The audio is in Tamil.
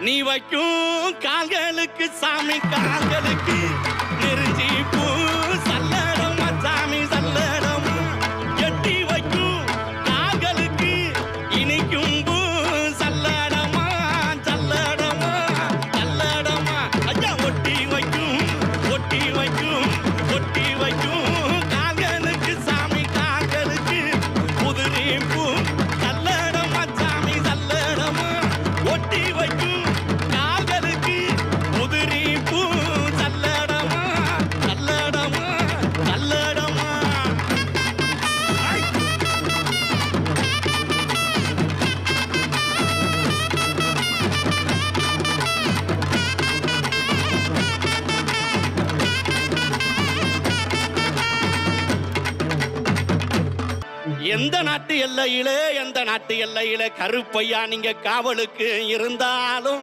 நீ வைக்கும் கால்களுக்கு சாமி கால்களுக்கு நெருஞ்சி பூ சல்லடமா சாமி சல்லடமா எட்டி வைக்கும் கால்களுக்கு இனிக்கும் பூ சல்லடமா சல்லடமா சல்லடமா ஐயா ஒட்டி வைக்கும் ஒட்டி வைக்கும் ஒட்டி வைக்கும் கால்களுக்கு சாமி கால்களுக்கு புதுரி பூ சல்லடமா சாமி சல்லடமா ஒட்டி வைக்கும் கால்களுக்கு உதிரி பூ சல்லடமா சல்லடமா சல்லடமா எந்த நாட்டு எல்லையிலே கருப்பையா நீங்க காவலுக்கு இருந்தாலும்